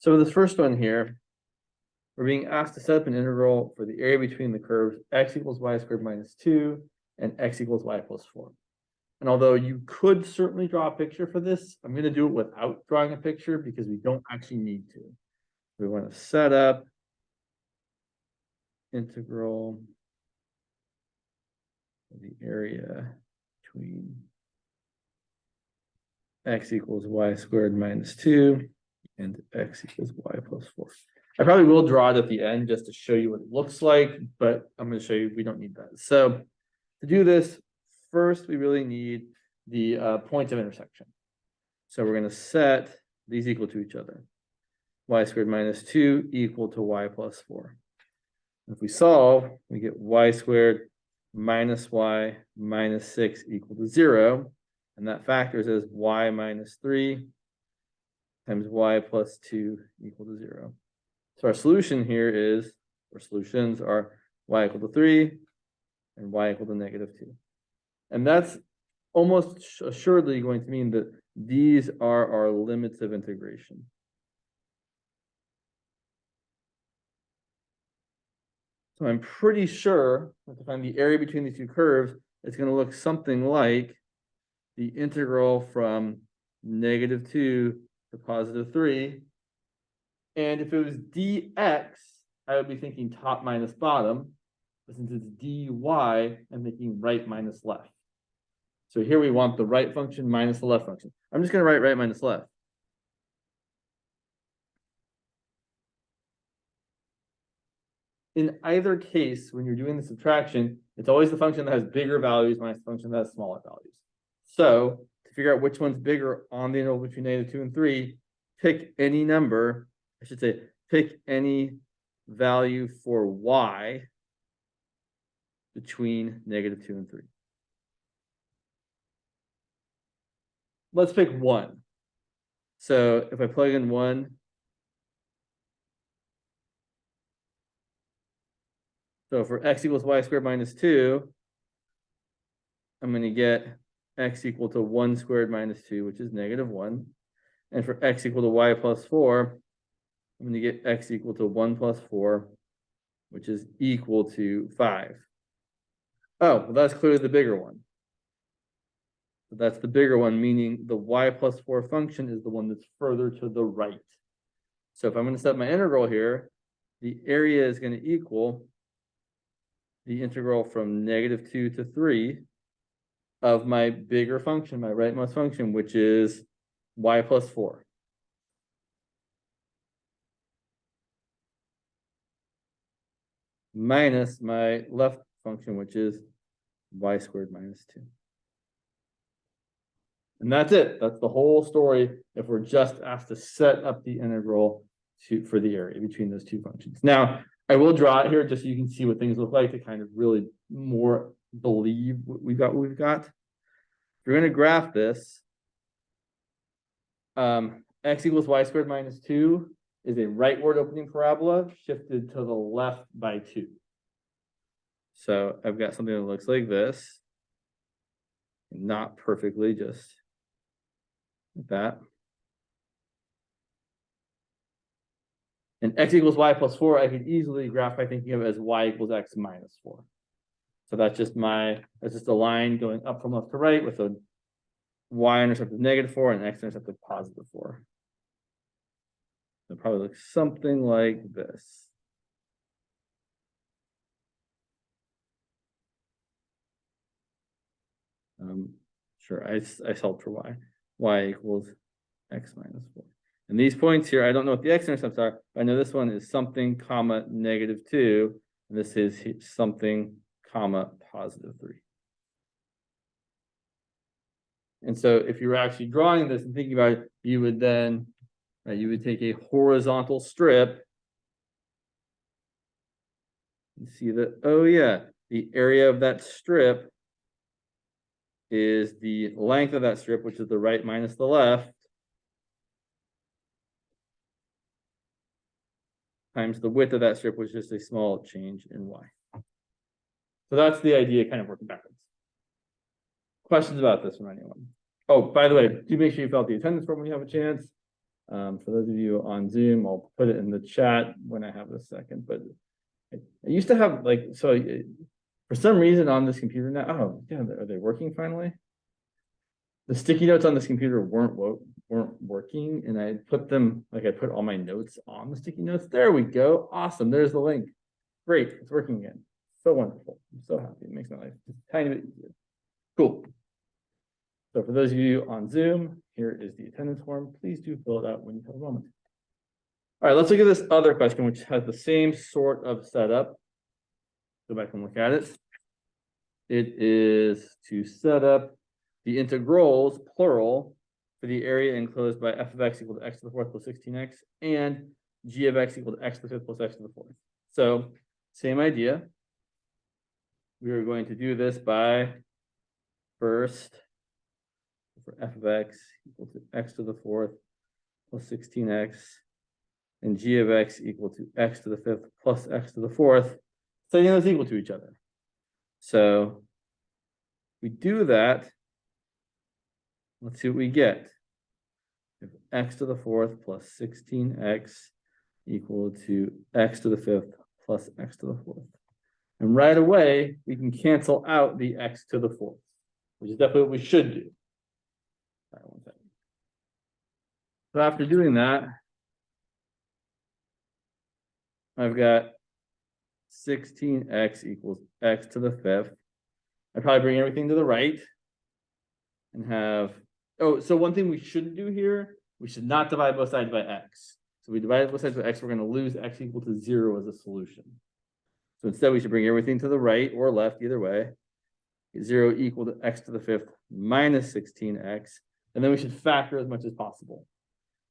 So this first one here, we're being asked to set up an integral for the area between the curves x equals y squared minus 2 and x equals y plus 4. And although you could certainly draw a picture for this, I'm going to do it without drawing a picture because we don't actually need to. We want to set up integral of the area between x equals y squared minus 2 and x equals y plus 4. I probably will draw it at the end just to show you what it looks like, but I'm going to show you we don't need that. So to do this, first we really need the point of intersection. So we're going to set these equal to each other. Y squared minus 2 equal to y plus 4. If we solve, we get y squared minus y minus 6 equal to 0. And that factors as y minus 3 times y plus 2 equal to 0. So our solution here is, or solutions are y equal to 3 and y equal to negative 2. And that's almost assuredly going to mean that these are our limits of integration. So I'm pretty sure that to find the area between these two curves, it's going to look something like the integral from negative 2 to positive 3. And if it was dx, I would be thinking top minus bottom. But since it's dy, I'm thinking right minus left. So here we want the right function minus the left function. I'm just going to write right minus left. In either case, when you're doing the subtraction, it's always the function that has bigger values minus the function that has smaller values. So to figure out which one's bigger on the interval between negative 2 and 3, pick any number. I should say pick any value for y between negative 2 and 3. Let's pick 1. So if I plug in 1, so for x equals y squared minus 2, I'm going to get x equal to 1 squared minus 2, which is negative 1. And for x equal to y plus 4, I'm going to get x equal to 1 plus 4, which is equal to 5. Oh, well, that's clearly the bigger one. So that's the bigger one, meaning the y plus 4 function is the one that's further to the right. So if I'm going to set my integral here, the area is going to equal the integral from negative 2 to 3 of my bigger function, my rightmost function, which is y plus 4. Minus my left function, which is y squared minus 2. And that's it. That's the whole story if we're just asked to set up the integral for the area between those two functions. Now, I will draw it here just so you can see what things look like to kind of really more believe we've got. If you're going to graph this, x equals y squared minus 2 is a rightward opening parabola shifted to the left by 2. So I've got something that looks like this. Not perfectly, just like that. And x equals y plus 4, I could easily graph by thinking of it as y equals x minus 4. So that's just a line going up from left to right with a y-intercept of negative 4 and x-intercept of positive 4. It probably looks something like this. Sure, I solved for y equals x minus 4. And these points here, I don't know what the x-intercepts are, but I know this one is something comma negative 2, and this is something comma positive 3. And so if you were actually drawing this and thinking about it, you would then, you would take a horizontal strip and see that, oh yeah, the area of that strip is the length of that strip, which is the right minus the left, times the width of that strip, which is just a small change in y. So that's the idea, kind of working backwards. Questions about this from anyone? Oh, by the way, do make sure you fill out the attendance form when you have a chance. For those of you on Zoom, I'll put it in the chat when I have a second, but I used to have like, so for some reason on this computer now, oh yeah, are they working finally? The sticky notes on this computer weren't working, and I put them, like I put all my notes on the sticky notes. There we go. Awesome. There's the link. Great. It's working again. So wonderful. I'm so happy. It makes my life just a tiny bit easier. Cool. So for those of you on Zoom, here is the attendance form. Please do fill it out when you have a moment. All right, let's look at this other question, which has the same sort of setup. Go back and look at it. It is to set up the integrals, plural, for the area enclosed by f of x equal to x to the fourth plus 16x and g of x equal to x to the fifth plus x to the fourth. So same idea. We are going to do this by first for f of x equal to x to the fourth plus 16x and g of x equal to x to the fifth plus x to the fourth, setting those equal to each other. So we do that. Let's see what we get. If x to the fourth plus 16x equal to x to the fifth plus x to the fourth. And right away, we can cancel out the x to the fourth, which is definitely what we should do. All right, 1 second. So after doing that, I've got 16x equals x to the fifth. I probably bring everything to the right and have, oh, so one thing we shouldn't do here, we should not divide both sides by x. So we divide both sides by x, we're going to lose x equal to 0 as a solution. So instead, we should bring everything to the right or left, either way. 0 equal to x to the fifth minus 16x. And then we should factor as much as possible.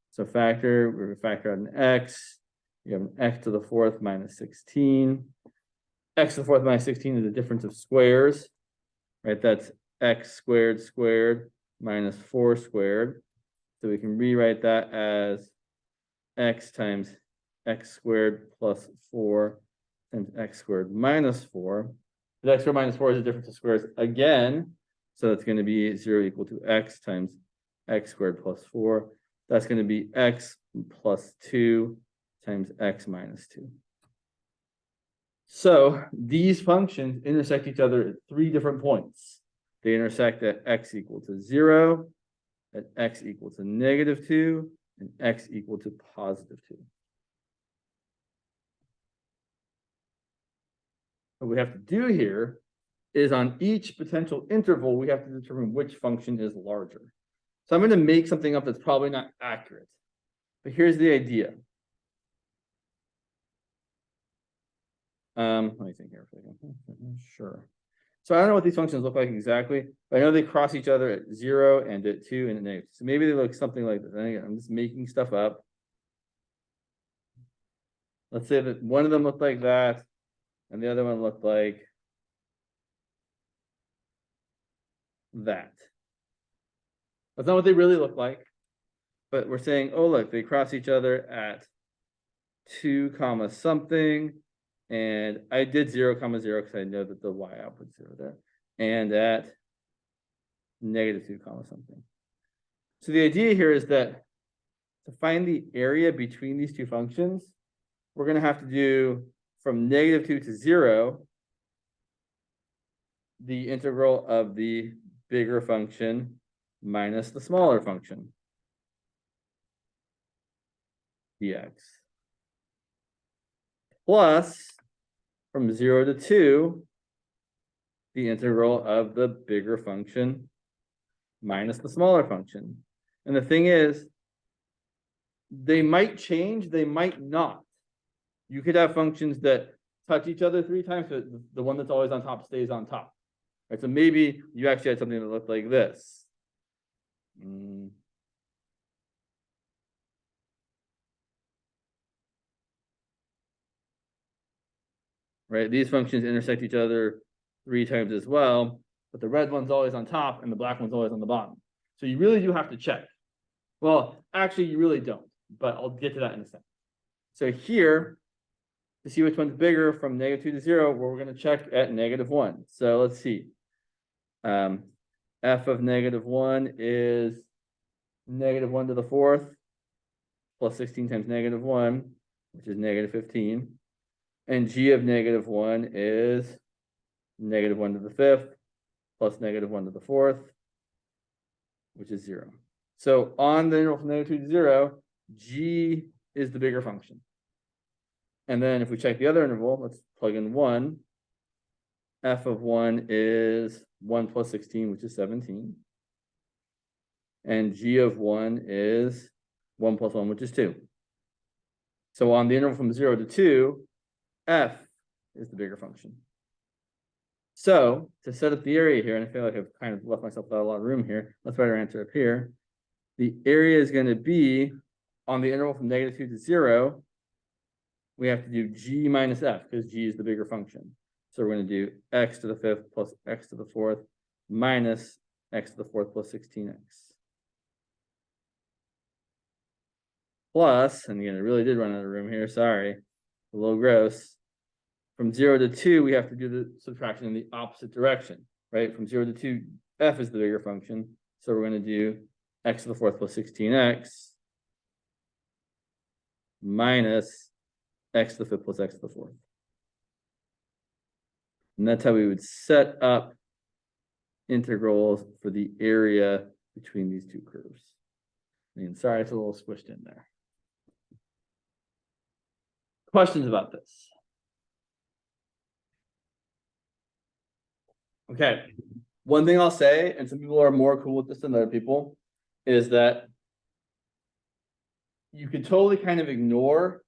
So factor, we're going to factor out an x. You have an x to the fourth minus 16. X to the fourth minus 16 is the difference of squares, right? That's x squared squared minus 4 squared. So we can rewrite that as x times x squared plus 4 times x squared minus 4. The x squared minus 4 is the difference of squares again. So that's going to be 0 equal to x times x squared plus 4. That's going to be x plus 2 times x minus 2. So these functions intersect each other at 3 different points. They intersect at x equal to 0, at x equal to -2, and x equal to +2. What we have to do here is on each potential interval, we have to determine which function is larger. So I'm going to make something up that's probably not accurate. But here's the idea. Let me think here for a second. Sure. So I don't know what these functions look like exactly, but I know they cross each other at 0 and at 2 and at -2. So maybe they look something like this. And again, I'm just making stuff up. Let's say that one of them looked like that, and the other one looked like that. That's not what they really look like, but we're saying, oh, look, they cross each other at 2 comma something. And I did 0 comma 0 because I know that the y output 0 there, and at -2 comma something. So the idea here is that to find the area between these two functions, we're going to have to do from -2 to 0 the integral of the bigger function minus the smaller function dx, plus from 0 to 2, the integral of the bigger function minus the smaller function. And the thing is, they might change, they might not. You could have functions that touch each other 3 times, but the one that's always on top stays on top. Right? So maybe you actually had something that looked like this. Right? These functions intersect each other 3 times as well, but the red one's always on top and the black one's always on the bottom. So you really do have to check. Well, actually, you really don't, but I'll get to that in a second. So here, to see which one's bigger from -2 to 0, we're going to check at -1. So let's see. F of -1 is -1 to the fourth plus 16 times -1, which is -15. And g of -1 is -1 to the 5th plus -1 to the 4th, which is 0. So on the interval from -2 to 0, g is the bigger function. And then if we check the other interval, let's plug in 1. F of 1 is 1 plus 16, which is 17. And g of 1 is 1 plus 1, which is 2. So on the interval from 0 to 2, f is the bigger function. So to set up the area here, and I feel like I've kind of left myself without a lot of room here, let's write our answer up here. The area is going to be on the interval from -2 to 0, we have to do g minus f because g is the bigger function. So we're going to do x to the 5th plus x to the 4th minus x to the 4th plus 16x. Plus, and again, I really did run out of room here, sorry, a little gross. From 0 to 2, we have to do the subtraction in the opposite direction, right? From 0 to 2, f is the bigger function. So we're going to do x to the 4th plus 16x minus x to the 5th plus x to the 4th. And that's how we would set up integrals for the area between these two curves. I mean, sorry, it's a little squished in there. Questions about this? Okay. One thing I'll say, and some people are more cool with this than other people, is that you could totally kind of ignore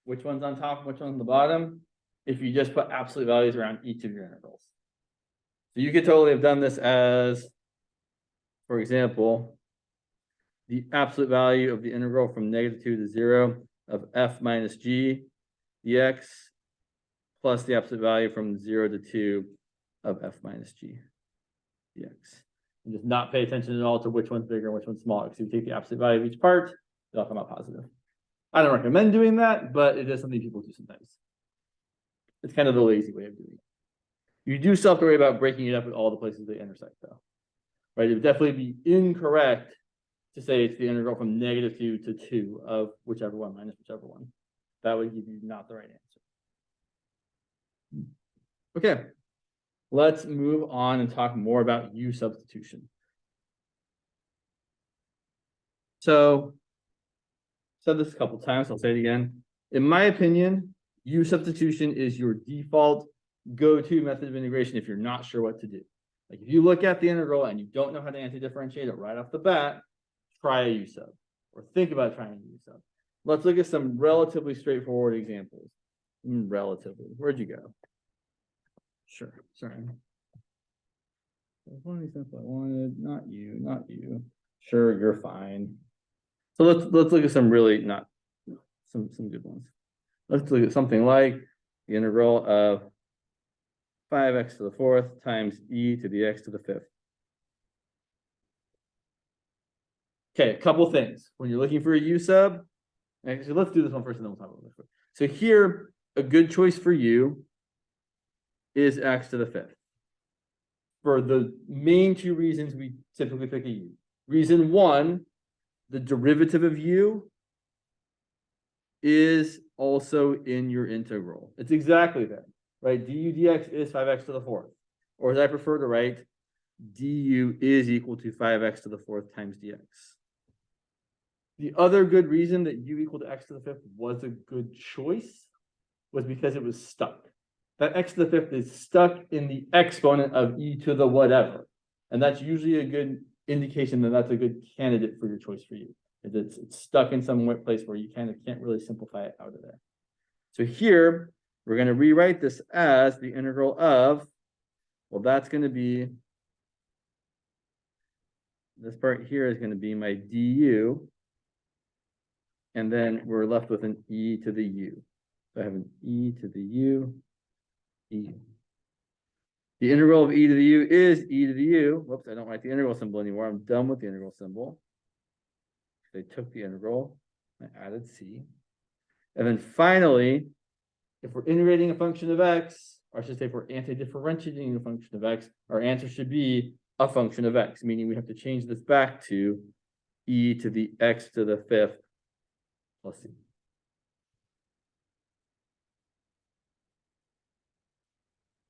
which one's on top and which one's on the bottom if you just put absolute values around each of your integrals. So you could totally have done this as, for example, the absolute value of the integral from -2 to 0 of f minus g dx plus the absolute value from 0 to 2 of f minus g dx. And just not pay attention at all to which one's bigger and which one's smaller. Because if you take the absolute value of each part, they'll come out positive. I don't recommend doing that, but it is something people do sometimes. It's kind of the lazy way of doing it. You do still have to worry about breaking it up at all the places they intersect, though. Right? It would definitely be incorrect to say it's the integral from -2 to 2 of whichever one minus whichever one. That would give you not the right answer. Okay, let's move on and talk more about u-substitution. So, said this a couple times, I'll say it again. In my opinion, u-substitution is your default go-to method of integration if you're not sure what to do. Like if you look at the integral and you don't know how to anti-differentiate it right off the bat, try a u-sub or think about trying a u-sub. Let's look at some relatively straightforward examples. Relatively. Where'd you go? Sure. Sorry. One example I wanted. Not you. Not you. Sure, you're fine. So let's look at some really not some good ones. Let's look at something like the integral of 5x to the 4th times e to the x to the 5th. Okay, a couple things. When you're looking for a u-sub, actually, let's do this one first and then we'll talk about this. So here, a good choice for u is x to the 5th. For the main two reasons we typically pick a u. Reason one, the derivative of u is also in your integral. It's exactly there, right? du dx is 5x to the 4th. Or as I prefer to write, du is equal to 5x to the 4th times dx. The other good reason that u equal to x to the 5th was a good choice was because it was stuck. That x to the 5th is stuck in the exponent of e to the whatever. And that's usually a good indication that that's a good candidate for your choice for you. It's stuck in some place where you kind of can't really simplify it out of there. So here, we're going to rewrite this as the integral of, well, that's going to be, this part here is going to be my du. And then we're left with an e to the u. So I have an e to the u, e. The integral of e to the u is e to the u. Whoops, I don't write the integral symbol anymore. I'm done with the integral symbol. They took the integral, I added c. And then finally, if we're integrating a function of x, or I should say if we're anti-differentiating a function of x, our answer should be a function of x, meaning we have to change this back to e to the x to the 5th Let's see.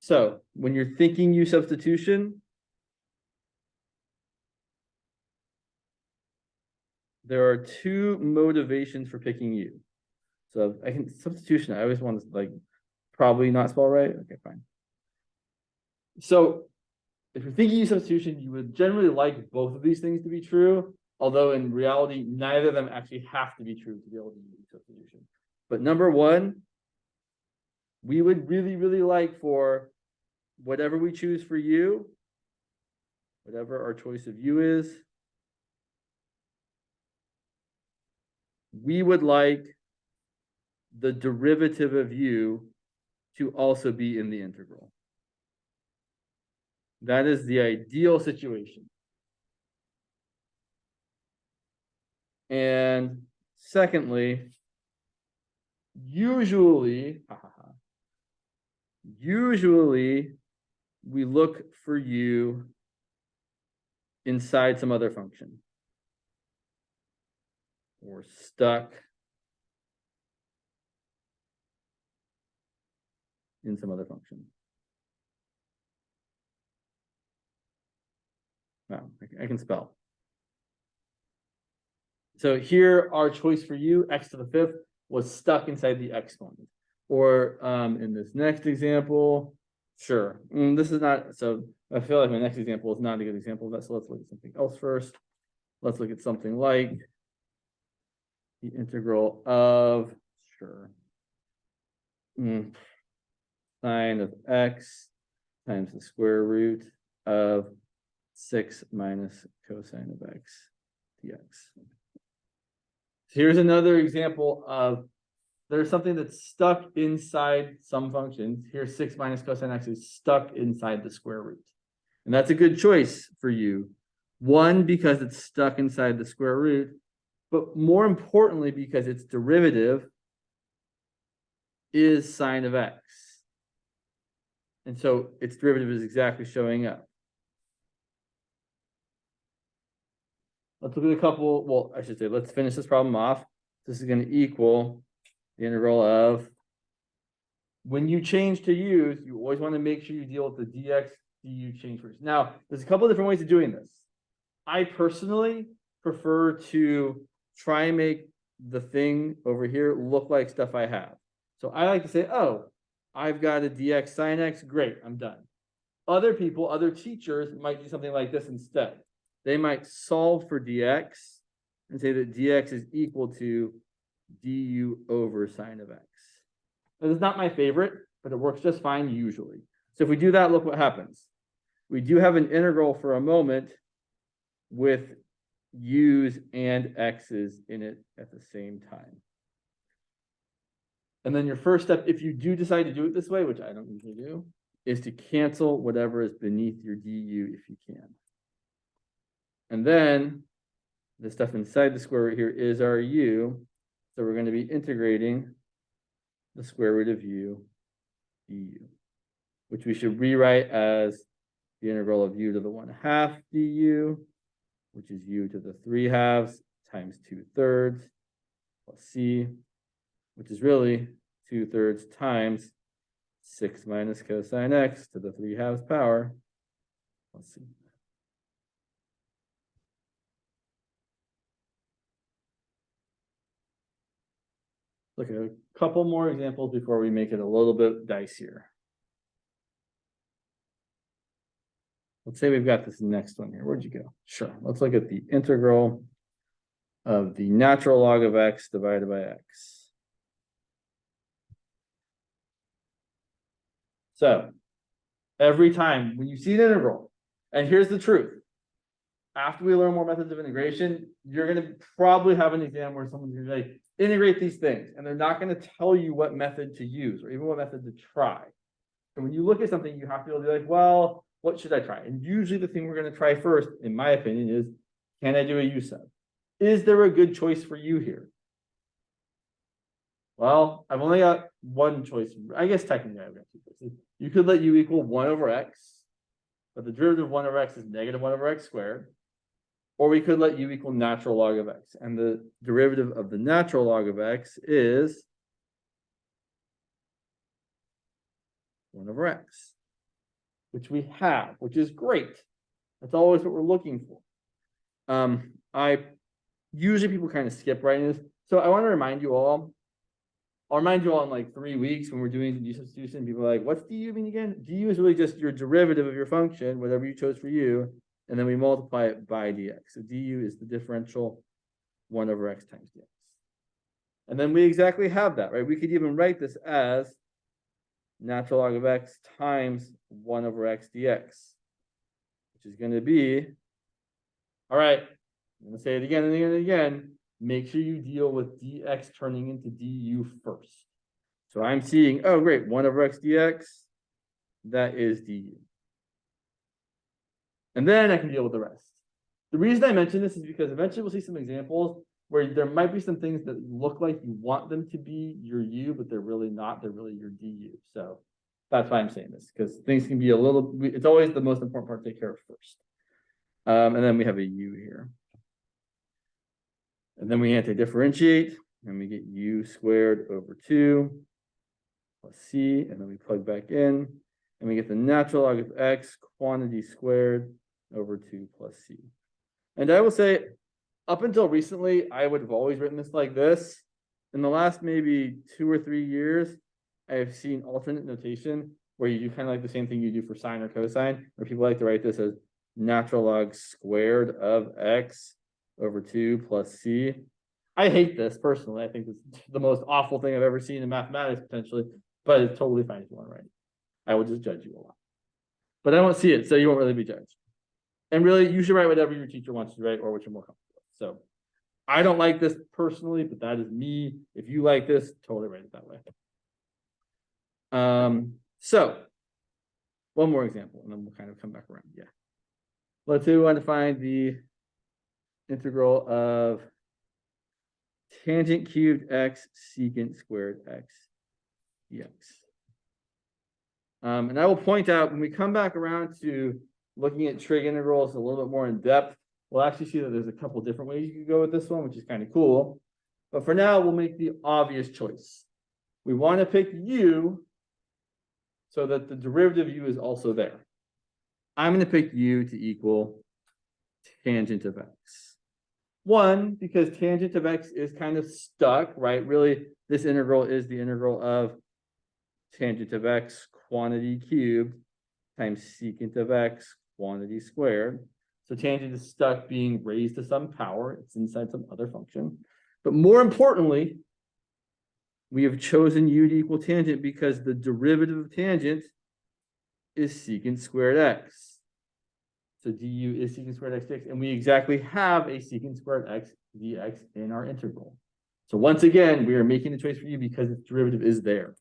So when you're thinking u-substitution, there are two motivations for picking u. So I can substitution, I always want to like probably not spell right. Okay, fine. So if you're thinking u-substitution, you would generally like both of these things to be true, although in reality, neither of them actually have to be true to be able to use u-substitution. But number one, we would really, really like for whatever we choose for u, whatever our choice of u is, we would like the derivative of u to also be in the integral. That is the ideal situation. And secondly, usually we look for u inside some other function or stuck in some other function. Wow, I can spell. So here, our choice for u, x to the fifth, was stuck inside the exponent. Or in this next example, sure, this is not, so I feel like my next example is not a good example of that, so let's look at something else first. Let's look at something like the integral of, sure, sine of x times the square root of 6 minus cosine of x dx. Here's another example of there's something that's stuck inside some functions. Here, 6 minus cosine x is stuck inside the square root. And that's a good choice for you. One, because it's stuck inside the square root, but more importantly, because its derivative is sine of x. And so its derivative is exactly showing up. Let's look at a couple, well, I should say, let's finish this problem off. This is going to equal the integral of, when you change to u's, you always want to make sure you deal with the dx, du change first. Now, there's a couple of different ways of doing this. I personally prefer to try and make the thing over here look like stuff I have. So I like to say, oh, I've got a dx sine x, great, I'm done. Other people, other teachers might do something like this instead. They might solve for dx and say that dx is equal to du over sine of x. This is not my favorite, but it works just fine usually. So if we do that, look what happens. We do have an integral for a moment with u's and x's in it at the same time. And then your first step, if you do decide to do it this way, which I don't usually do, is to cancel whatever is beneath your du if you can. And then the stuff inside the square root here is our u. So we're going to be integrating the square root of u du, which we should rewrite as the integral of u to the 1/2 du, which is u to the 3/2 times 2/3 plus c, which is really 2/3 times 6 minus cosine x to the 3/2 power plus c. Look at a couple more examples before we make it a little bit dicier. Let's say we've got this next one here. Where'd you go? Sure. Let's look at the integral of the natural log of x divided by x. So every time when you see an integral, and here's the truth, after we learn more methods of integration, you're going to probably have an exam where someone's going to say, integrate these things, and they're not going to tell you what method to use or even what method to try. So when you look at something, you have to be able to be like, well, what should I try? And usually the thing we're going to try first, in my opinion, is, can I do a u-sub? Is there a good choice for you here? Well, I've only got one choice. I guess technically I've got two choices. You could let u equal 1 over x, but the derivative of 1 over x is negative 1 over x squared. or we could let u equal natural log of x. And the derivative of the natural log of x is 1 over x, which we have, which is great. That's always what we're looking for. I usually people kind of skip right in this. So I want to remind you all, I'll remind you all in like 3 weeks when we're doing the u-substitution, people are like, what's du mean again? Du is really just your derivative of your function, whatever you chose for u, and then we multiply it by dx. So du is the differential 1 over x times dx. And then we exactly have that, right? We could even write this as natural log of x times 1 over x dx, which is going to be, all right, I'm going to say it again and again and again. Make sure you deal with dx turning into du first. So I'm seeing, oh, great, 1 over x dx, that is du. And then I can deal with the rest. The reason I mention this is because eventually we'll see some examples where there might be some things that look like you want them to be your u, but they're really not. They're really your du. So that's why I'm saying this, because things can be a little, it's always the most important part to take care of first. And then we have a u here. And then we anti-differentiate, and we get u squared over 2 plus c, and then we plug back in, and we get the natural log of x quantity squared over 2 plus c. And I will say, up until recently, I would have always written this like this. In the last maybe 2 or 3 years, I have seen alternate notation where you do kind of like the same thing you do for sine or cosine, where people like to write this as natural log squared of x over 2 plus c. I hate this personally. I think it's the most awful thing I've ever seen in mathematics potentially, but it's totally fine if you want to write it. I will just judge you a lot. But I won't see it, so you won't really be judged. And really, you should write whatever your teacher wants you to write or what you're more comfortable with. So I don't like this personally, but that is me. If you like this, totally write it that way. So one more example, and then we'll kind of come back around. Yeah. Let's say we want to find the integral of tangent cubed x secant squared x dx. And I will point out when we come back around to looking at trig integrals a little bit more in depth, we'll actually see that there's a couple different ways you can go with this one, which is kind of cool. But for now, we'll make the obvious choice. We want to pick u so that the derivative of u is also there. I'm going to pick u to equal tangent of x. One, because tangent of x is kind of stuck, right? Really, this integral is the integral of tangent of x quantity cubed times secant of x quantity squared. So tangent is stuck being raised to some power. It's inside some other function. But more importantly, we have chosen u to equal tangent because the derivative of tangent is secant squared x. So du is secant squared x dx, and we exactly have a secant squared x dx in our integral. So once again, we are making the choice for u because its derivative is there.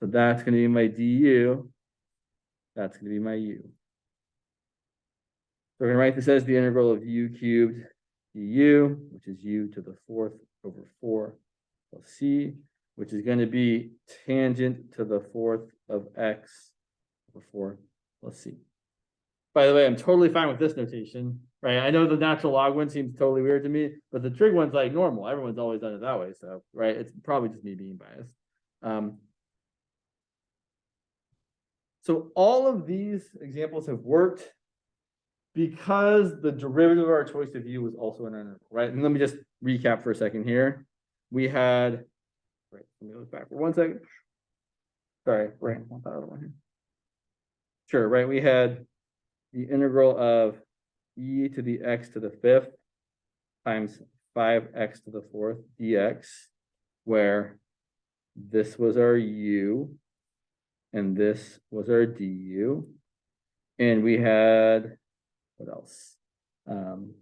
So that's going to be my du. That's going to be my u. So we're going to write this as the integral of u cubed du, which is u to the 4th over 4 plus c, which is going to be tangent to the 4th of x over 4 plus c. By the way, I'm totally fine with this notation, right? I know the natural log one seems totally weird to me, but the trig one's like normal. Everyone's always done it that way. So, right, it's probably just me being biased. So all of these examples have worked because the derivative of our choice of u was also an integral, right? And let me just recap for a second here. We had, right, let me look back for 1 second. Sorry, right, one other one here. Sure, right, we had the integral of e to the x to the 5th times 5x to the 4th dx, where this was our u and this was our du. And we had, what else?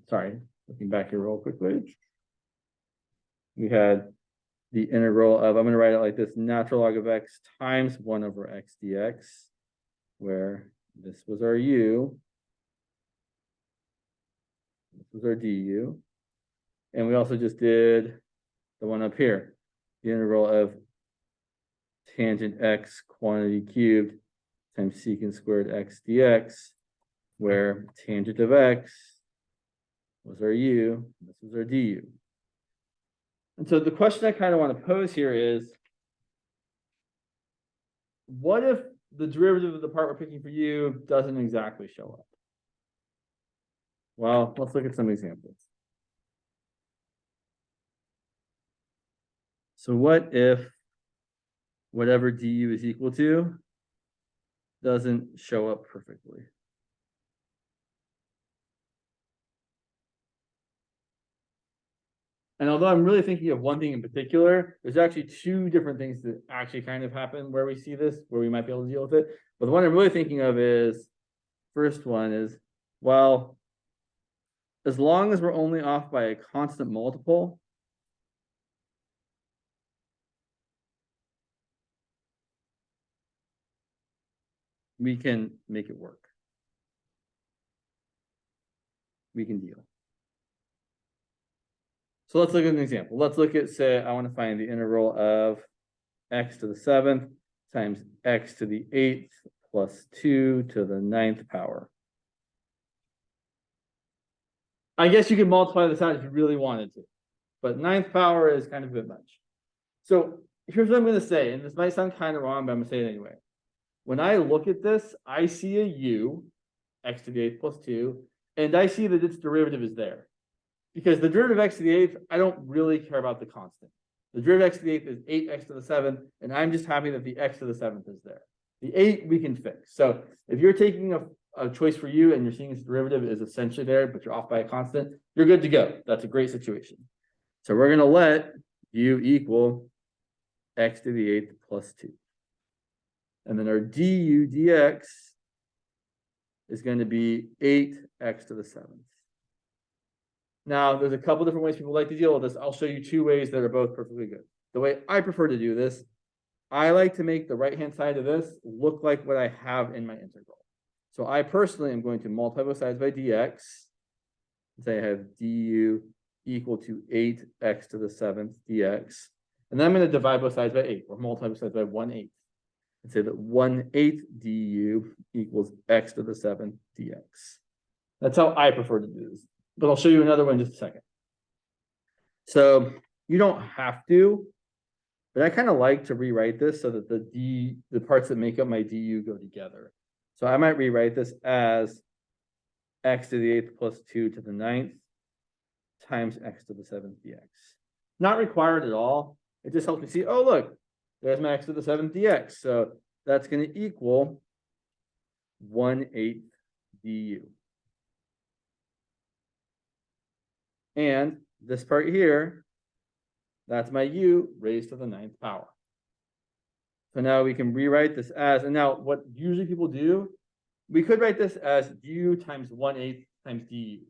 Sorry, looking back here real quickly. We had the integral of, I'm going to write it like this, natural log of x times 1 over x dx, where this was our u, this was our du, and we also just did the one up here, the integral of tangent x quantity cubed times secant squared x dx, where tangent of x was our u, this was our du. And so the question I kind of want to pose here is, what if the derivative of the part we're picking for u doesn't exactly show up? Well, let's look at some examples. So what if whatever du is equal to doesn't show up perfectly? And although I'm really thinking of one thing in particular, there's actually two different things that actually kind of happen where we see this, where we might be able to deal with it. But the one I'm really thinking of is, first one is, well, as long as we're only off by a constant multiple, we can make it work. We can deal. So let's look at an example. Let's look at, say, I want to find the integral of x to the 7th times x to the 8th plus 2 to the 9th power. I guess you could multiply this out if you really wanted to, but 9th power is kind of a bit much. So here's what I'm going to say, and this might sound kind of wrong, but I'm going to say it anyway. When I look at this, I see a u, x to the 8th plus 2, and I see that its derivative is there. Because the derivative of x to the 8th, I don't really care about the constant. The derivative of x to the 8th is 8x to the 7th, and I'm just happy that the x to the 7th is there. The 8 we can fix. So if you're taking a choice for you and you're seeing its derivative is essentially there, but you're off by a constant, you're good to go. That's a great situation. So we're going to let u equal x to the 8th plus 2. And then our du dx is going to be 8x to the 7th. Now, there's a couple different ways people like to deal with this. I'll show you two ways that are both perfectly good. The way I prefer to do this, I like to make the right-hand side of this look like what I have in my integral. So I personally am going to multiply both sides by dx. Say I have du equal to 8x to the 7th dx. And then I'm going to divide both sides by 8, or multiply both sides by 1/8. And say that 1/8 du equals x to the 7th dx. That's how I prefer to do this. But I'll show you another one in just a second. So you don't have to, but I kind of like to rewrite this so that the parts that make up my du go together. So I might rewrite this as x to the 8th plus 2 to the 9th times x to the 7th dx. Not required at all. It just helps me see, oh, look, there's my x to the 7th dx. So that's going to equal 1/8 du. And this part here, that's my u raised to the 9th power. So now we can rewrite this as, and now what usually people do, we could write this as du times 1/8 times du.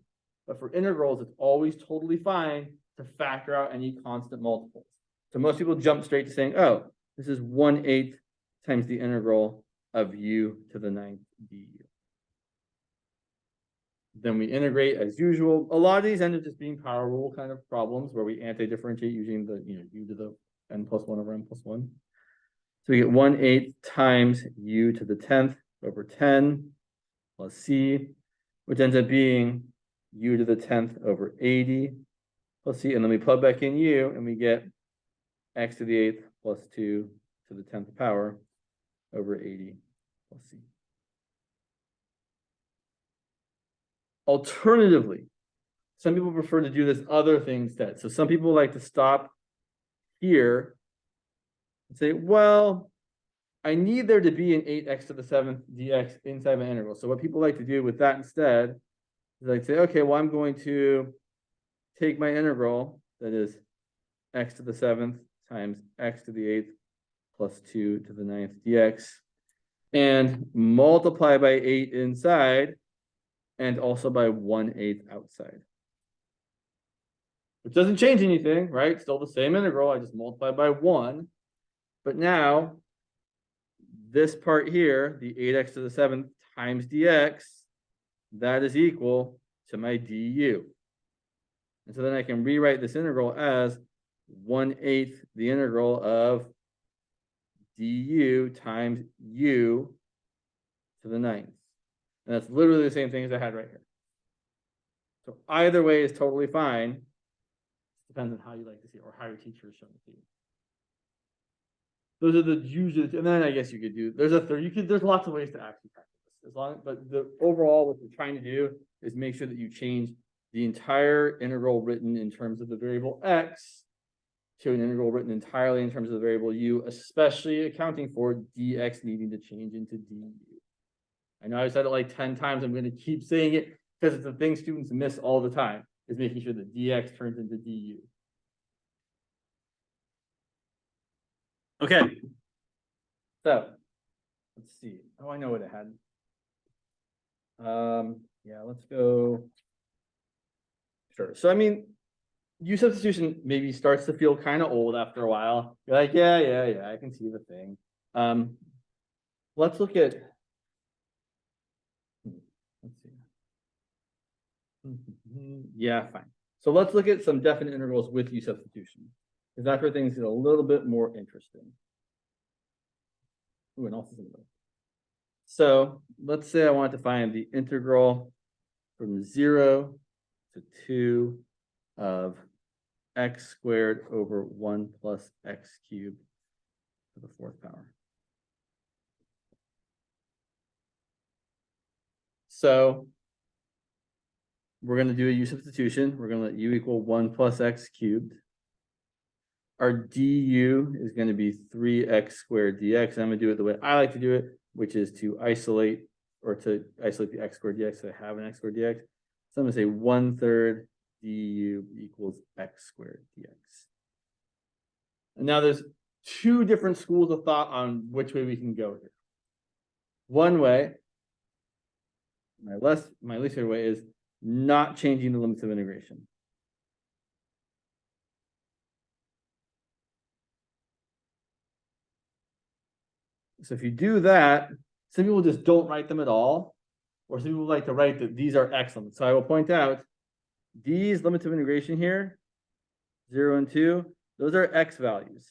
But for integrals, it's always totally fine to factor out any constant multiples. So most people jump straight to saying, oh, this is 1/8 times the integral of u to the 9th du. Then we integrate as usual. A lot of these end up just being power rule kind of problems where we anti-differentiate using the u to the n plus 1 over n plus 1. So we get 1/8 times u to the 10th over 10 plus c, which ends up being u to the 10th over 80 plus c. And then we plug back in u and we get x to the 8th plus 2 to the 10th power over 80 plus c. Alternatively, some people prefer to do this other thing instead. So some people like to stop here and say, well, I need there to be an 8x to the 7th dx inside my integral. So what people like to do with that instead is like say, okay, well, I'm going to take my integral, that is x to the 7th times x to the 8th plus 2 to the 9th dx, and multiply by 8 inside, and also by 1/8 outside. Which doesn't change anything, right? Still the same integral. I just multiply by 1. But now, this part here, the 8x to the 7th times dx, that is equal to my du. And so then I can rewrite this integral as 1/8 the integral of du times u to the 9th. And that's literally the same thing as I had right here. So either way is totally fine. Depends on how you like to see it or how your teacher is showing it to you. Those are the usually, and then I guess you could do, there's a third, there's lots of ways to actually practice this. As long, but the overall, what you're trying to do is make sure that you change the entire integral written in terms of the variable x to an integral written entirely in terms of the variable u, especially accounting for dx needing to change into du. I know I've said it like 10 times. I'm going to keep saying it because it's the thing students miss all the time, is making sure that dx turns into du. Okay. So let's see. Oh, I know what it had. Yeah, let's go. Sure. So I mean, u-substitution maybe starts to feel kind of old after a while. You're like, yeah, I can see the thing. Let's look at. Let's see. Yeah, fine. So let's look at some definite integrals with u-substitution, because that's where things get a little bit more interesting. Ooh, and also some of those. So let's say I want to find the integral from 0 to 2 of x squared over 1 plus x cubed to the 4th power. So we're going to do a u-substitution. We're going to let u equal 1 plus x cubed. Our du is going to be 3x squared dx. I'm going to do it the way I like to do it, which is to isolate the x squared dx. So I have an x squared dx. So I'm going to say 1/3 du equals x squared dx. And now there's two different schools of thought on which way we can go here. One way, my least favorite way, is not changing the limits of integration. So if you do that, some people just don't write them at all, or some people like to write that these are x limits. So I will point out these limits of integration here, 0 and 2, those are x values.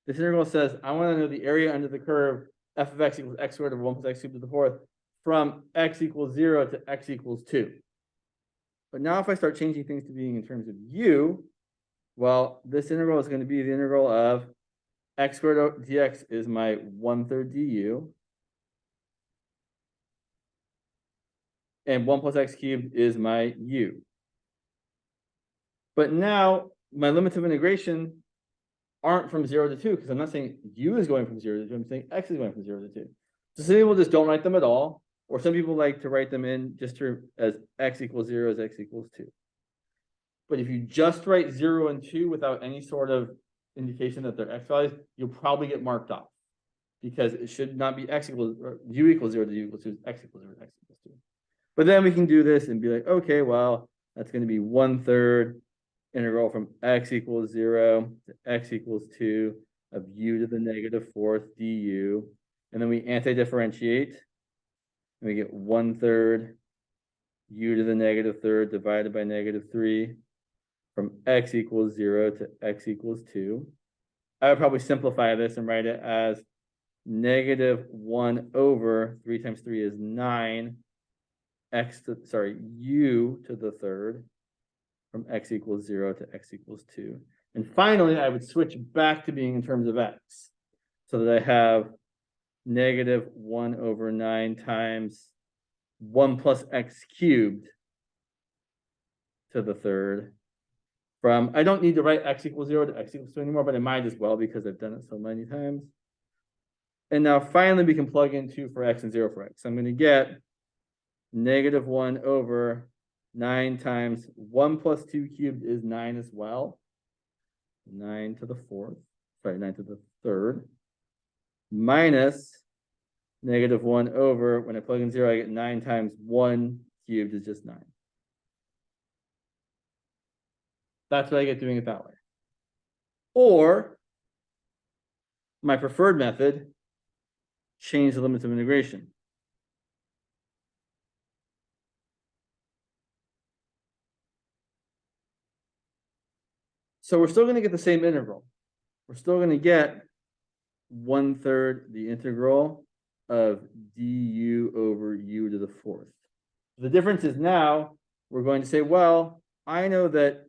This integral says I want to know the area under the curve f of x equals x squared over 1 plus x cubed to the 4th from x equals 0 to x equals 2. But now if I start changing things to being in terms of u, well, this integral is going to be the integral of x squared dx is my 1/3 du. And 1 plus x cubed is my u. But now my limits of integration aren't from 0 to 2, because I'm not saying u is going from 0 to 2, I'm saying x is going from 0 to 2. So some people just don't write them at all, or some people like to write them in just as x equals 0 as x equals 2. But if you just write 0 and 2 without any sort of indication that they're x values, you'll probably get marked off, because it should not be x equals, or u equals 0 to u equals 2, it's x equals 0 to x equals 2. But then we can do this and be like, okay, well, that's going to be 1/3 integral from x equals 0 to x equals 2 of u to the -4th du. And then we anti-differentiate, and we get 1/3 u to the -3rd divided by -3 from x equals 0 to x equals 2. I would probably simplify this and write it as -1 over 3 times 3 is 9 u to the 3rd from x equals 0 to x equals 2. And finally, I would switch back to being in terms of x, so that I have -1 over 9 times 1 plus x cubed to the 3rd from, I don't need to write x equals 0 to x equals 2 anymore, but I might as well because I've done it so many times. And now finally we can plug in 2 for x and 0 for x. So I'm going to get -1 over 9 times 1 plus 2 cubed is 9 as well. 9 to the 4th, 9 to the 3rd, minus -1 over, when I plug in 0, I get 9 times 1 cubed is just 9. That's what I get doing it that way. Or my preferred method, change the limits of integration. So we're still going to get the same integral. We're still going to get 1/3 the integral of du over u to the 4th. The difference is now we're going to say, well, I know that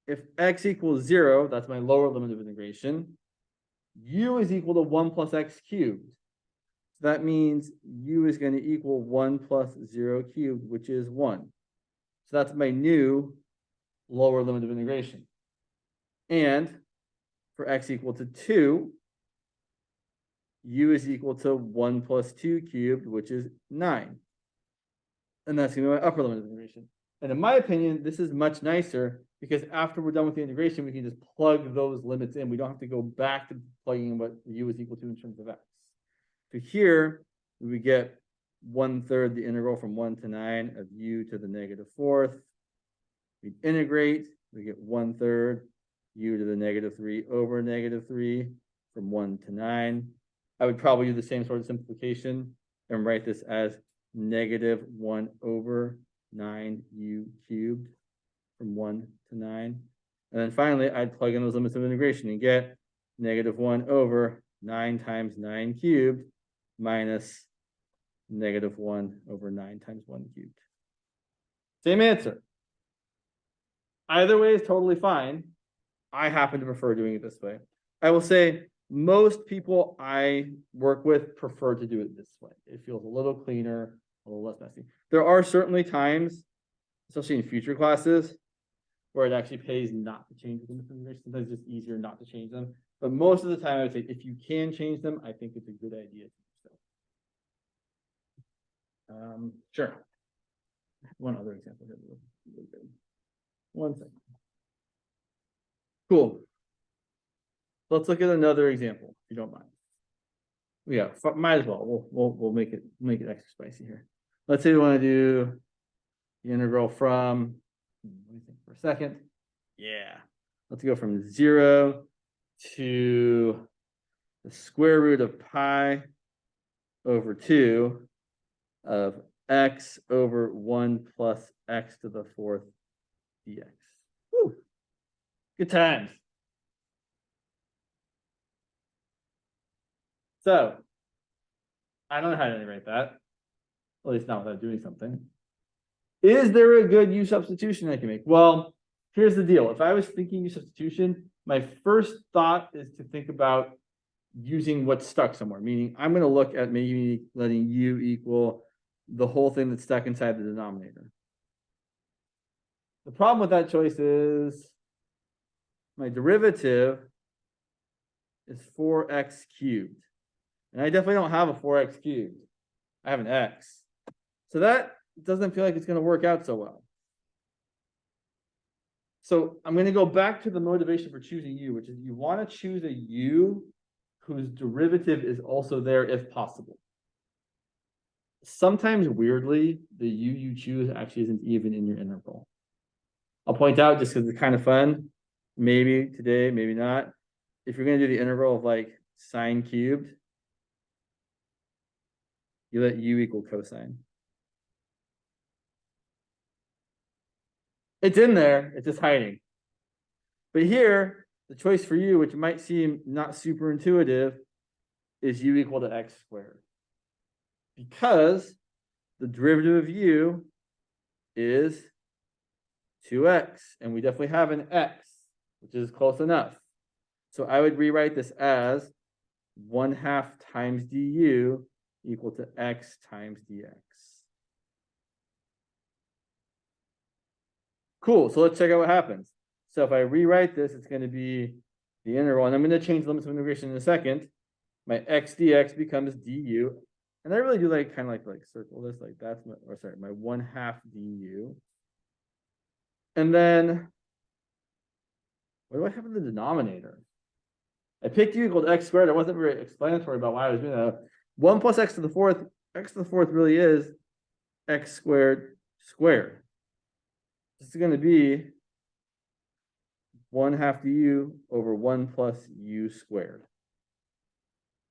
if x equals 0, that's my lower limit of integration, u is equal to 1 plus x cubed. So that means u is going to equal 1 plus 0 cubed, which is 1. So that's my new lower limit of integration. And for x equal to 2, u is equal to 1 plus 2 cubed, which is 9. And that's going to be my upper limit of integration. And in my opinion, this is much nicer because after we're done with the integration, we can just plug those limits in. We don't have to go back to plugging in what u is equal to in terms of x. So here we get 1/3 the integral from 1 to 9 of u to the -4th. We integrate, we get 1/3 u to the -3 over -3 from 1 to 9. I would probably do the same sort of simplification and write this as -1 over 9u cubed from 1 to 9. And then finally, I'd plug in those limits of integration and get -1 over 9 times 9 cubed minus -1 over 9 times 1 cubed. Same answer. Either way is totally fine. I happen to prefer doing it this way. I will say most people I work with prefer to do it this way. It feels a little cleaner, a little less messy. There are certainly times, especially in future classes, where it actually pays not to change the limits of integration. Sometimes it's just easier not to change them. But most of the time, I would say if you can change them, I think it's a good idea to do so. Sure. One other example here. One second. Cool. Let's look at another example, if you don't mind. Yeah, might as well. We'll make it extra spicy here. Let's say we want to do the integral from. Let me think for a second. Yeah, let's go from 0 to the square root of pi over 2 of x over 1 plus x to the 4th dx. Woo. Good times. So I don't know how to write that, at least not without doing something. Is there a good u-substitution I can make? Well, here's the deal. If I was thinking u-substitution, my first thought is to think about using what's stuck somewhere, meaning I'm going to look at maybe letting u equal the whole thing that's stuck inside the denominator. The problem with that choice is my derivative is 4x cubed. And I definitely don't have a 4x cubed. I have an x. So that doesn't feel like it's going to work out so well. So I'm going to go back to the motivation for choosing u, which is you want to choose a u whose derivative is also there if possible. Sometimes, weirdly, the u you choose actually isn't even in your integral. I'll point out, just because it's kind of fun, maybe today, maybe not, if you're going to do the integral of like sine cubed, you let u equal cosine. It's in there, it's just hiding. But here, the choice for u, which might seem not super intuitive, is u equal to x squared. Because the derivative of u is 2x, and we definitely have an x, which is close enough. So I would rewrite this as 1/2 times du equal to x times dx. Cool, so let's check out what happens. So if I rewrite this, it's going to be the integral, and I'm going to change the limits of integration in a second. My x dx becomes du, and I really do like kind of like circle this, like that's my, or sorry, my 1/2 du. And then what do I have in the denominator? I picked u equal to x squared. I wasn't very explanatory about why I was doing that. 1 plus x to the 4th, x to the 4th really is x squared squared. This is going to be 1/2 du over 1 plus u squared.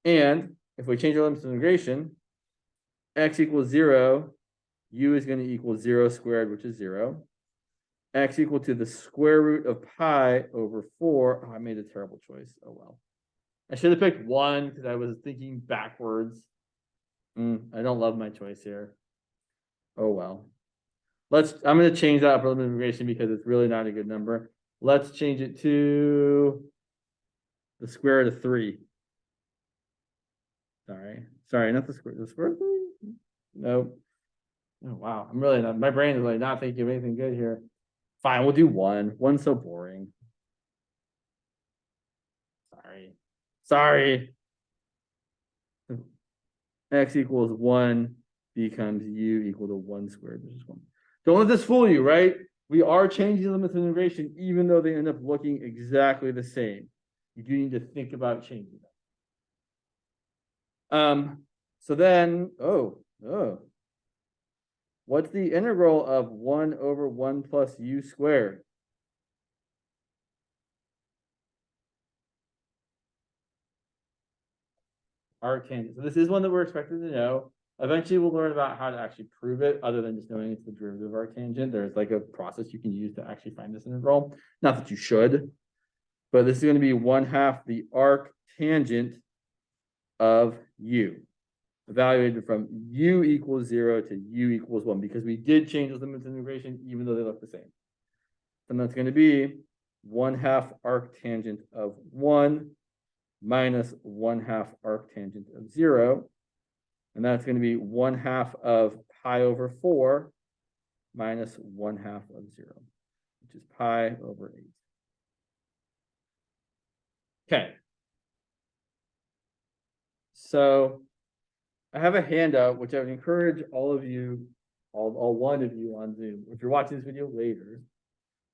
And if we change our limits of integration, x equals 0, u is going to equal 0 squared, which is 0. X equal to the square root of pi over 4. Oh, I made a terrible choice. Oh, well. I should have picked 1 because I was thinking backwards. I don't love my choice here. Oh, well. I'm going to change that upper limit of integration because it's really not a good number. Let's change it to the square root of 3. Sorry, not the square root of 3? Nope. Oh, wow. I'm really not, my brain is like not thinking of anything good here. Fine, we'll do 1. 1's so boring. Sorry. X equals 1 becomes u equal to 1 squared, which is 1. Don't let this fool you, right? We are changing limits of integration, even though they end up looking exactly the same. You do need to think about changing them. So then, what's the integral of 1 over 1 plus u squared? Arctangent. So this is one that we're expected to know. Eventually, we'll learn about how to actually prove it, other than just knowing it's the derivative of arctangent. There's like a process you can use to actually find this integral. Not that you should, but this is going to be 1/2 the arctangent of u, evaluated from u equals 0 to u equals 1, because we did change the limits of integration, even though they look the same. And that's going to be 1/2 arctangent of 1 minus 1/2 arctangent of 0. And that's going to be 1/2 of pi over 4 minus 1/2 of 0, which is pi over 8. Okay. So I have a handout, which I would encourage all of you, all 1 of you on Zoom, if you're watching this video later,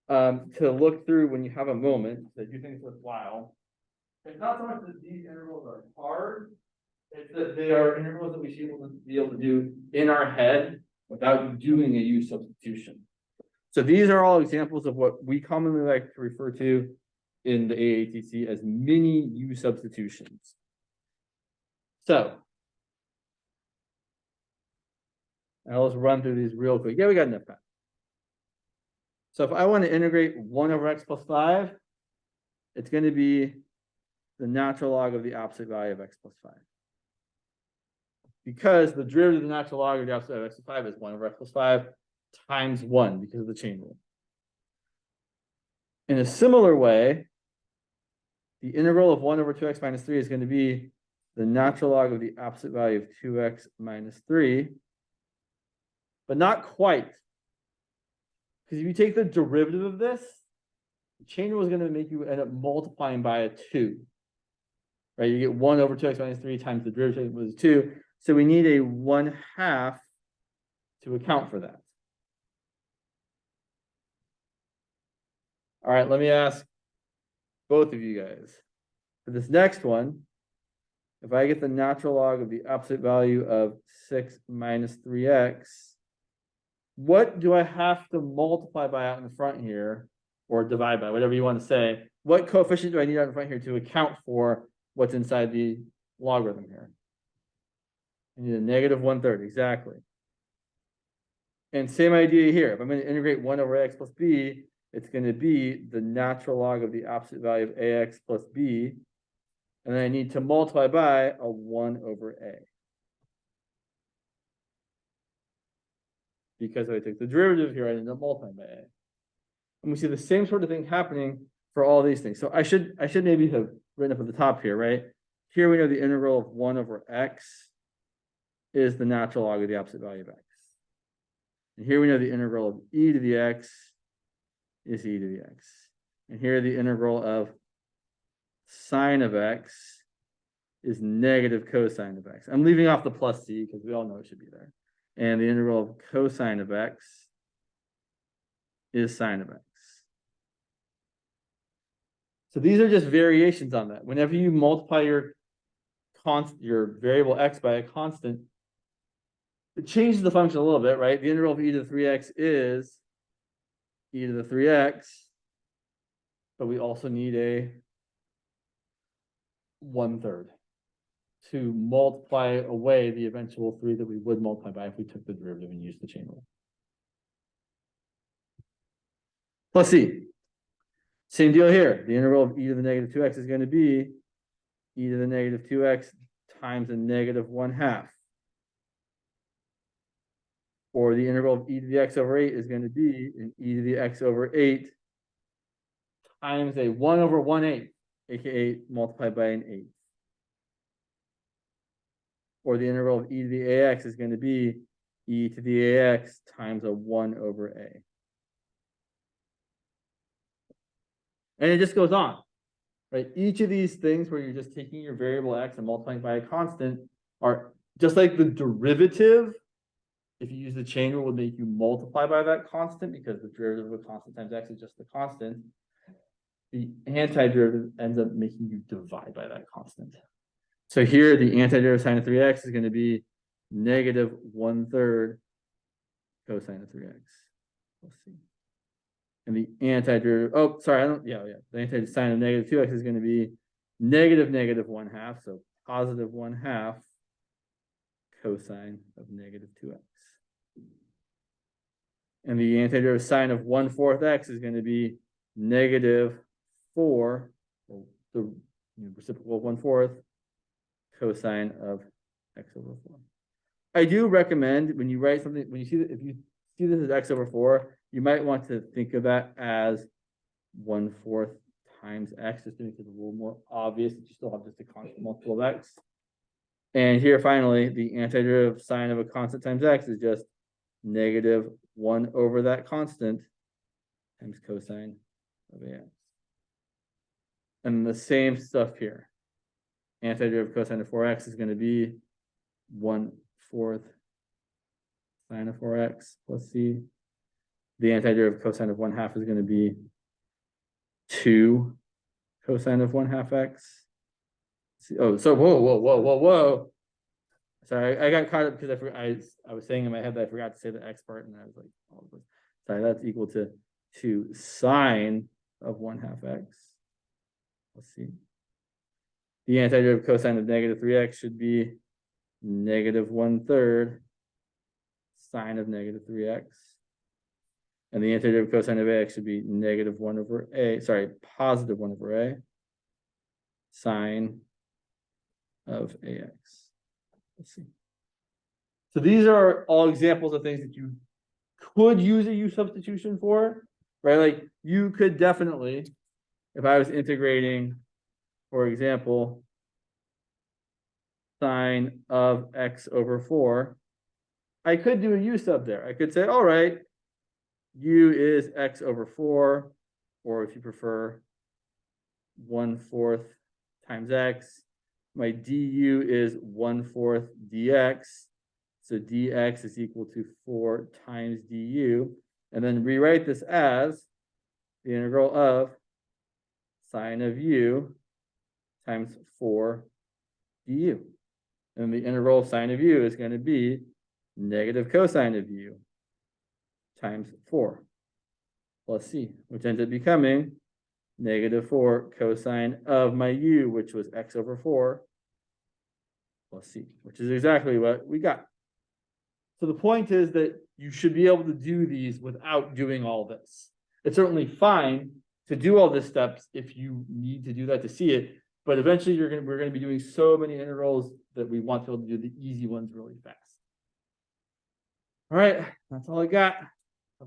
to look through when you have a moment that you think is worthwhile. It's not so much that these integrals are hard, it's that they are integrals that we should be able to do in our head without doing a u-substitution. So these are all examples of what we commonly like to refer to in the AATC as mini u-substitutions. So now let's run through these real quick. Yeah, we got enough time. So if I want to integrate 1 over x plus 5, it's going to be the natural log of the absolute value of x plus 5. Because the derivative of the natural log of the absolute value of x plus 5 is 1 over x plus 5 times 1 because of the chain rule. In a similar way, the integral of 1 over 2x minus 3 is going to be the natural log of the absolute value of 2x minus 3, but not quite. Because if you take the derivative of this, the chain rule is going to make you end up multiplying by a 2. Right? You get 1 over 2x minus 3 times the derivative was 2. So we need a 1/2 to account for that. All right, let me ask both of you guys. For this next one, if I get the natural log of the absolute value of 6 minus 3x, what do I have to multiply by out in front here, or divide by, whatever you want to say? What coefficient do I need out in front here to account for what's inside the logarithm here? I need a negative 1/3, exactly. And same idea here. If I'm going to integrate 1 over ax plus b, it's going to be the natural log of the absolute value of ax plus b. And then I need to multiply by a 1 over a. Because I take the derivative here, I end up multiplying by a. And we see the same sort of thing happening for all these things. So I should maybe have written up at the top here, right? Here we know the integral of 1 over x is the natural log of the absolute value of x. And here we know the integral of e to the x is e to the x. And here the integral of sine of x is negative cosine of x. I'm leaving off the plus c because we all know it should be there. And the integral of cosine of x is sine of x. So these are just variations on that. Whenever you multiply your variable x by a constant, it changes the function a little bit, right? The integral of e to the 3x is e to the 3x, but we also need a 1/3 to multiply away the eventual 3 that we would multiply by if we took the derivative and used the chain rule. Plus c. Same deal here. The integral of e to the negative 2x is going to be e to the negative 2x times a negative 1/2. Or the integral of e to the x over 8 is going to be an e to the x over 8 times a 1 over 1/8, aka multiplied by an 8. Or the integral of e to the ax is going to be e to the ax times a 1 over a. And it just goes on, right? Each of these things where you're just taking your variable x and multiplying by a constant are just like the derivative. If you use the chain rule, would make you multiply by that constant because the derivative of a constant times x is just the constant. The antiderivative ends up making you divide by that constant. So here, the antiderivative of sine of 3x is going to be negative 1/3 cosine of 3x. Let's see. And the antiderivative, oh, sorry, the antiderivative sine of negative 2x is going to be negative 1/2, so positive 1/2 cosine of negative 2x. And the antiderivative sine of 1/4 x is going to be negative 4, or the reciprocal of 1/4 cosine of x over 4. I do recommend when you write something, when you see that, if you see this as x over 4, you might want to think of that as 1/4 times x, just to make it a little more obvious that you still have just a constant multiple of x. And here, finally, the antiderivative sine of a constant times x is just negative 1 over that constant times cosine of ax. And the same stuff here. Antiderivative cosine of 4x is going to be 1/4 sine of 4x plus c. The antiderivative cosine of 1/2 is going to be 2 cosine of 1/2 x. Oh, so whoa. Sorry, I got caught up because I was saying in my head that I forgot to say the x part, and I was like, oh, sorry, that's equal to 2 sine of 1/2 x. Let's see. The antiderivative cosine of negative 3x should be negative 1/3 sine of negative 3x. And the antiderivative cosine of ax should be negative 1 over a, positive 1 over a sine of ax. Let's see. So these are all examples of things that you could use a u-substitution for, right? Like you could definitely, if I was integrating, for example, sine of x over 4, I could do a u-sub there. I could say, all right, u is x over 4, or if you prefer, 1/4 times x. My du is 1/4 dx. So dx is equal to 4 times du. And then rewrite this as the integral of sine of u times 4 du. And the integral of sine of u is going to be negative cosine of u times 4 plus c, which ends up becoming negative 4 cosine of my u, which was x over 4, plus c, which is exactly what we got. So the point is that you should be able to do these without doing all this. It's certainly fine to do all these steps if you need to do that to see it, but eventually we're going to be doing so many integrals that we want to be able to do the easy ones really fast. All right, that's all I got.